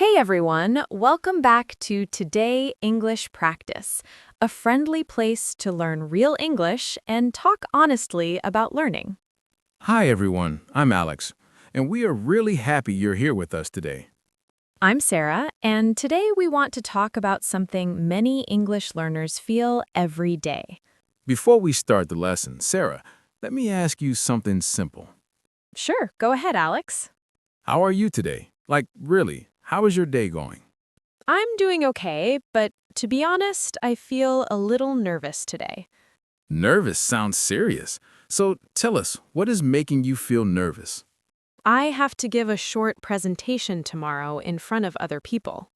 Hey everyone, welcome back to Today English Practice, a friendly place to learn real English and talk honestly about learning. Hi, everyone. I'm Alex, and we are really happy you're here with us today. I'm Sarah, and today we want to talk about something many English learners feel every day. Before we start the lesson, Sarah, let me ask you something simple. Sure, go ahead, Alex. How are you today? Like, really, how is your day going? I'm doing okay, but to be honest, I feel a little nervous today. Nervous sounds serious. So tell us, what is making you feel nervous? I have to give a short presentation tomorrow in front of other people.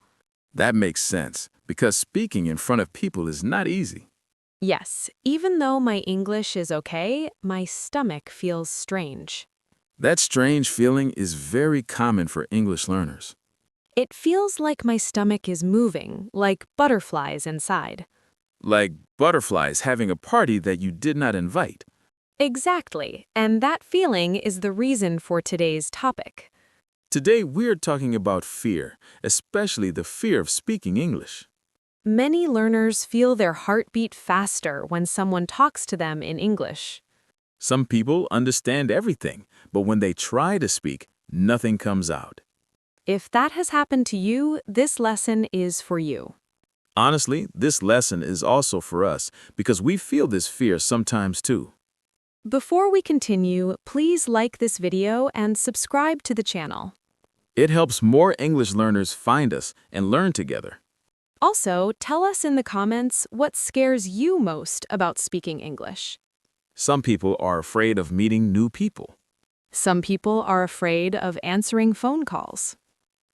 That makes sense, because speaking in front of people is not easy. Yes, even though my English is okay, my stomach feels strange. That strange feeling is very common for English learners. It feels like my stomach is moving, like butterflies inside. Like butterflies having a party that you did not invite. Exactly, and that feeling is the reason for today's topic. Today, we're talking about fear, especially the fear of speaking English. Many learners feel their heart beat faster when someone talks to them in English. Some people understand everything, but when they try to speak, nothing comes out. If that has happened to you, this lesson is for you. Honestly, this lesson is also for us because we feel this fear sometimes too. Before we continue, please like this video and subscribe to the channel. It helps more English learners find us and learn together. Also, tell us in the comments what scares you most about speaking English. Some people are afraid of meeting new people, Some people are afraid of answering phone calls.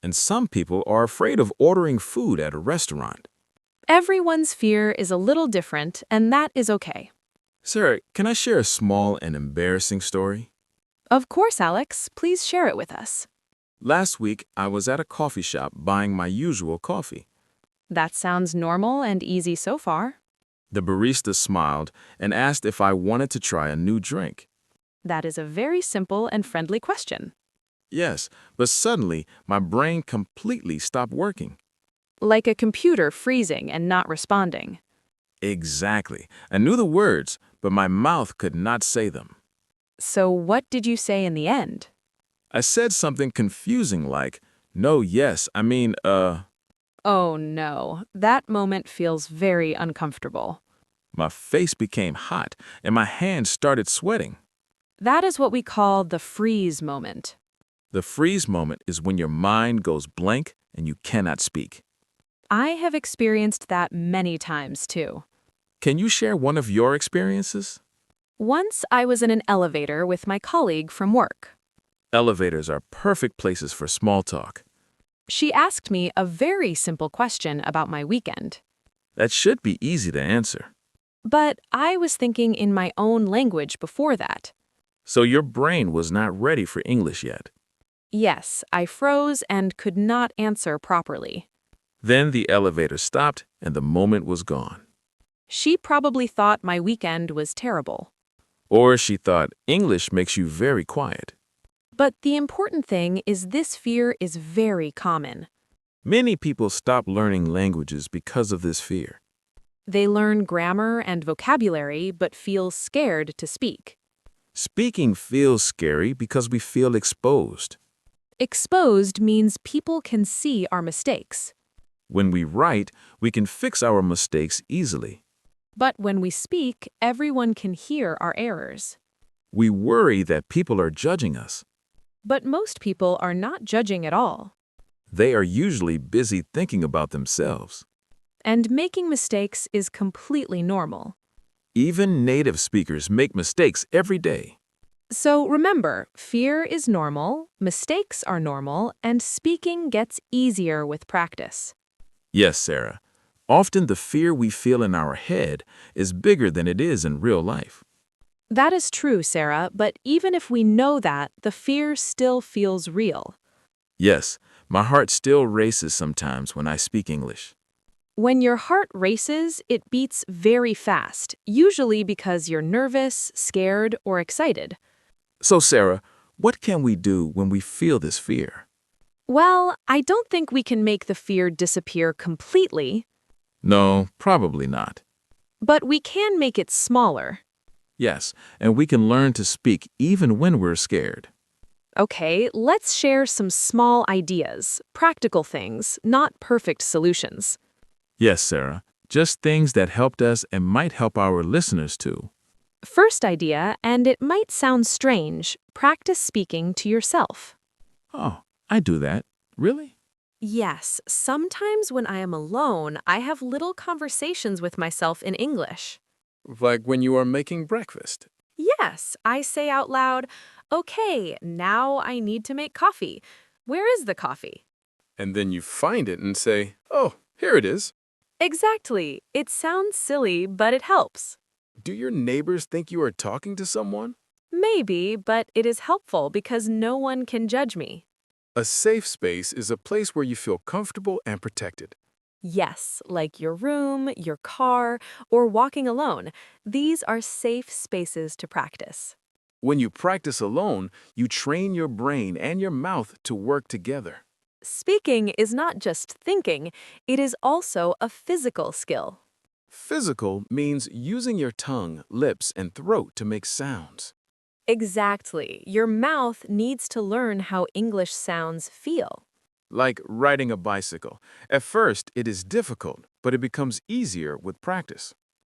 and some people are afraid of ordering food at a restaurant. Everyone's fear is a little different, and that is okay. Sarah, can I share a small and embarrassing story? Of course, Alex, please share it with us. Last week, I was at a coffee shop buying my usual coffee. That sounds normal and easy so far. The barista smiled and asked if I wanted to try a new drink. That is a very simple and friendly question. Yes, but suddenly my brain completely stopped working. Like a computer freezing and not responding. Exactly. I knew the words, but my mouth could not say them. So what did you say in the end? I said something confusing like, no, yes, I mean, Oh no, that moment feels very uncomfortable. My face became hot and my hands started sweating. That is what we call the freeze moment. The freeze moment is when your mind goes blank and you cannot speak. I have experienced that many times too. Can you share one of your experiences? Once I was in an elevator with my colleague from work. Elevators are perfect places for small talk. She asked me a very simple question about my weekend. That should be easy to answer. But I was thinking in my own language before that. So your brain was not ready for English yet. Yes, I froze and could not answer properly. Then the elevator stopped and the moment was gone. She probably thought my weekend was terrible. Or she thought English makes you very quiet. But the important thing is this fear is very common. Many people stop learning languages because of this fear. They learn grammar and vocabulary but feel scared to speak. Speaking feels scary because we feel exposed. Exposed means people can see our mistakes. When we write, we can fix our mistakes easily. But when we speak, everyone can hear our errors. We worry that people are judging us. But most people are not judging at all. They are usually busy thinking about themselves. And making mistakes is completely normal. Even native speakers make mistakes every day. So remember, fear is normal, mistakes are normal, and speaking gets easier with practice. Yes, Sarah. Often the fear we feel in our head is bigger than it is in real life. That is true, Sarah, but even if we know that, the fear still feels real. Yes, my heart still races sometimes when I speak English. When your heart races, it beats very fast, usually because you're nervous, scared, or excited. So, Sarah, what can we do when we feel this fear? Well, I don't think we can make the fear disappear completely, No, probably not. but we can make it smaller. Yes, and we can learn to speak even when we're scared. Okay, let's share some small ideas, practical things, not perfect solutions. Yes, Sarah, just things that helped us and might help our listeners too. First idea, and it might sound strange, practice speaking to yourself. Oh, I do that. Really? Yes, sometimes when I am alone, I have little conversations with myself in English. Like when you are making breakfast. Yes, I say out loud, okay, now I need to make coffee. Where is the coffee? And then you find it and say, oh, here it is. Exactly. It sounds silly, but it helps. Do your neighbors think you are talking to someone? Maybe, but it is helpful because no one can judge me. A safe space is a place where you feel comfortable and protected. Yes, like your room, your car, or walking alone. These are safe spaces to practice. When you practice alone, you train your brain and your mouth to work together. Speaking is not just thinking, it is also a physical skill. Physical means using your tongue, lips, and throat to make sounds. Exactly. Your mouth needs to learn how English sounds feel. Like riding a bicycle. At first, it is difficult, but it becomes easier with practice.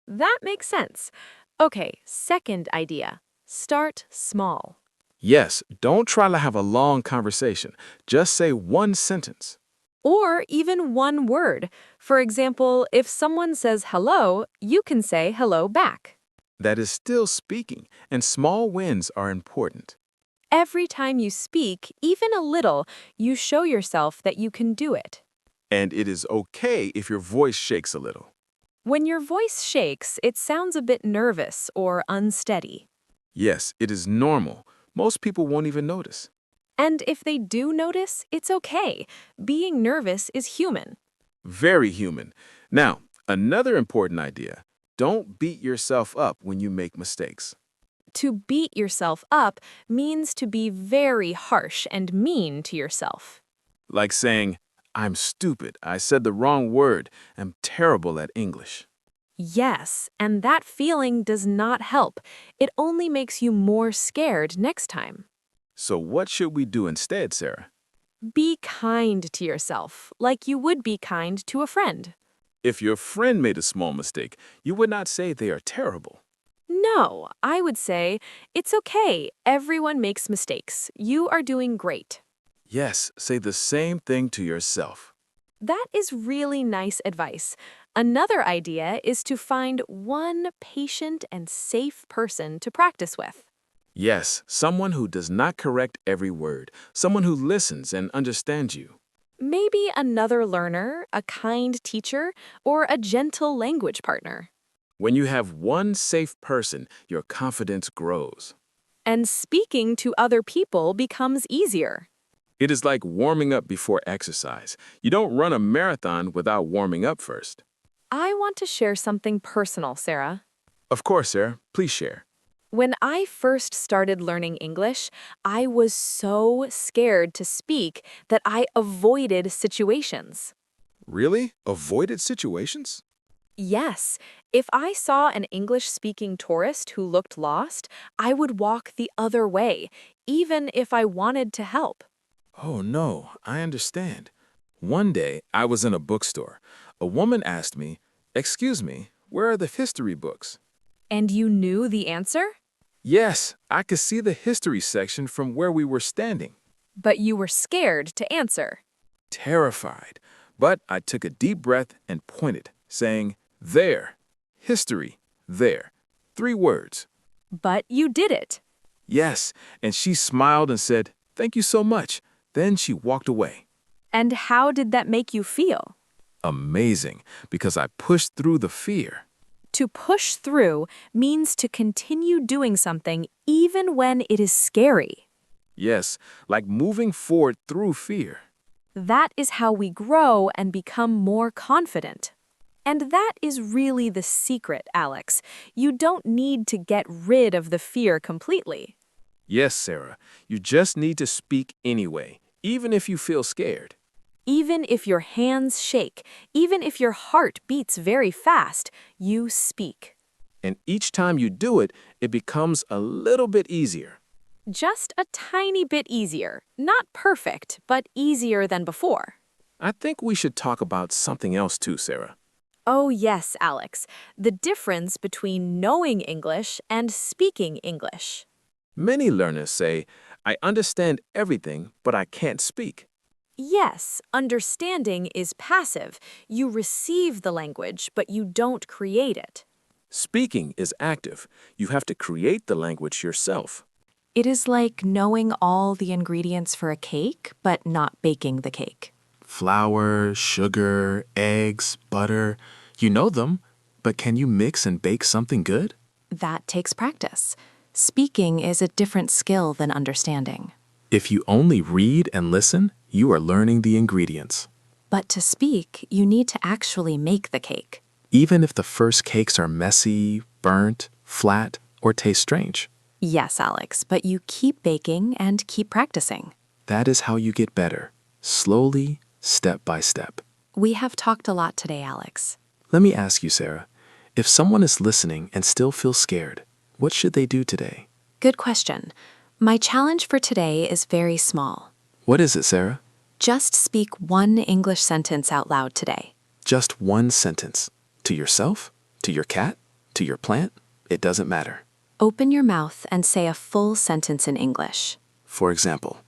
That makes sense. Okay, second idea. Start small. Yes, don't try to have a long conversation. Just say one sentence. Or even one word. For example, if someone says hello, you can say hello back. That is still speaking, and small wins are important. Every time you speak, even a little, you show yourself that you can do it. And it is okay if your voice shakes a little. When your voice shakes, it sounds a bit nervous or unsteady. Yes, it is normal. Most people won't even notice. And if they do notice, it's okay. Being nervous is human. Very human. Now, another important idea. Don't beat yourself up when you make mistakes. To beat yourself up means to be very harsh and mean to yourself. Like saying, I'm stupid, I said the wrong word, I'm terrible at English. Yes, and that feeling does not help. It only makes you more scared next time. So what should we do instead, Sarah? Be kind to yourself, like you would be kind to a friend. If your friend made a small mistake, you would not say they are terrible. No, I would say, it's okay. Everyone makes mistakes. You are doing great. Yes, say the same thing to yourself. That is really nice advice. Another idea is to find one patient and safe person to practice with. Yes, someone who does not correct every word, someone who listens and understands you. Maybe another learner, a kind teacher, or a gentle language partner. When you have one safe person, your confidence grows. And speaking to other people becomes easier. It is like warming up before exercise. You don't run a marathon without warming up first. I want to share something personal, Sarah. Of course, Sarah. Please share. When I first started learning English, I was so scared to speak that I avoided situations. Really? Avoided situations? Yes, if I saw an English-speaking tourist who looked lost, I would walk the other way, even if I wanted to help. Oh, no, I understand. One day, I was in a bookstore. A woman asked me, "Excuse me, where are the history books?" And you knew the answer? Yes, I could see the history section from where we were standing. But you were scared to answer. Terrified. But I took a deep breath and pointed, saying, "There. History. There." 3 words. But you did it. Yes, and she smiled and said, "Thank you so much." Then she walked away. And how did that make you feel? Amazing, because I pushed through the fear. To push through means to continue doing something even when it is scary. Yes, like moving forward through fear. That is how we grow and become more confident. And that is really the secret, Alex. You don't need to get rid of the fear completely. Yes, Sarah, you just need to speak anyway, Even if you feel scared. Even if your hands shake, even if your heart beats very fast, you speak. And each time you do it, it becomes a little bit easier. Just a tiny bit easier. Not perfect, but easier than before. I think we should talk about something else too, Sarah. Oh, yes, Alex. The difference between knowing English and speaking English. Many learners say, I understand everything, but I can't speak. Yes, understanding is passive. You receive the language, but you don't create it. Speaking is active. You have to create the language yourself. It is like knowing all the ingredients for a cake, but not baking the cake. Flour, sugar, eggs, butter. You know them, but can you mix and bake something good? That takes practice. Speaking is a different skill than understanding. If you only read and listen, you are learning the ingredients. But to speak, you need to actually make the cake. Even if the first cakes are messy, burnt, flat, or taste strange. Yes, Alex, but you keep baking and keep practicing. That is how you get better, slowly, step by step. We have talked a lot today, Alex. Let me ask you, Sarah, if someone is listening and still feels scared, what should they do today? Good question. My challenge for today is very small. What is it, Sarah? Just speak one English sentence out loud today. Just one sentence. To yourself? To your cat? To your plant? It doesn't matter. Open your mouth and say a full sentence in English. For example,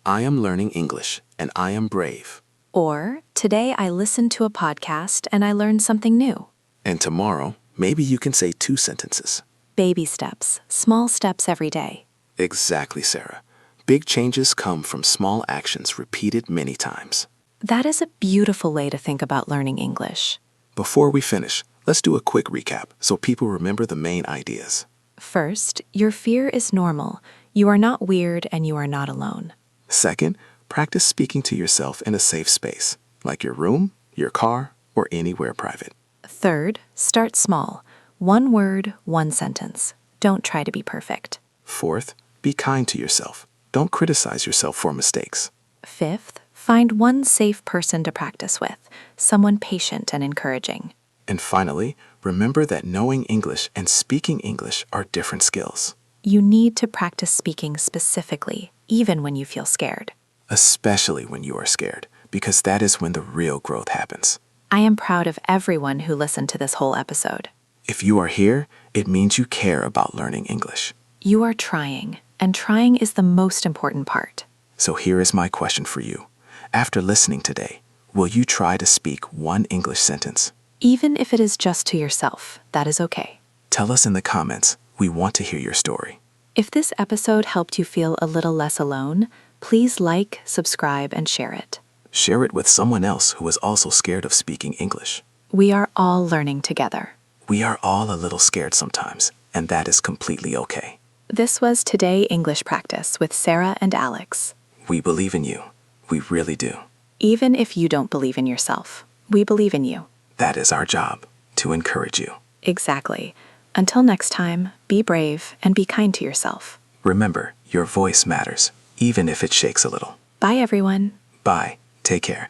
I am learning English and I am brave. Or, today I listened to a podcast and I learned something new. And tomorrow, maybe you can say 2 sentences. Baby steps, small steps every day. Exactly, Sarah. Big changes come from small actions repeated many times. That is a beautiful way to think about learning English. Before we finish, let's do a quick recap so people remember the main ideas. First, your fear is normal. You are not weird and you are not alone. Second, practice speaking to yourself in a safe space, like your room, your car, or anywhere private. Third, start small. One word, one sentence. Don't try to be perfect. Fourth, be kind to yourself. Don't criticize yourself for mistakes. Fifth, find one safe person to practice with, someone patient and encouraging. And finally, remember that knowing English and speaking English are different skills. You need to practice speaking specifically, even when you feel scared. Especially when you are scared, because that is when the real growth happens. I am proud of everyone who listened to this whole episode. If you are here, it means you care about learning English. You are trying, and trying is the most important part. So here is my question for you. After listening today, will you try to speak one English sentence? Even if it is just to yourself, that is okay. Tell us in the comments. We want to hear your story. If this episode helped you feel a little less alone, please like, subscribe, and share it. Share it with someone else who is also scared of speaking English. We are all learning together. We are all a little scared sometimes, and that is completely okay. This was Today English Practice with Sara and Alex. We believe in you. We really do. Even if you don't believe in yourself, we believe in you. That is our job, to encourage you. Exactly. Until next time, be brave and be kind to yourself. Remember, your voice matters, even if it shakes a little. Bye, everyone. Bye. Take care.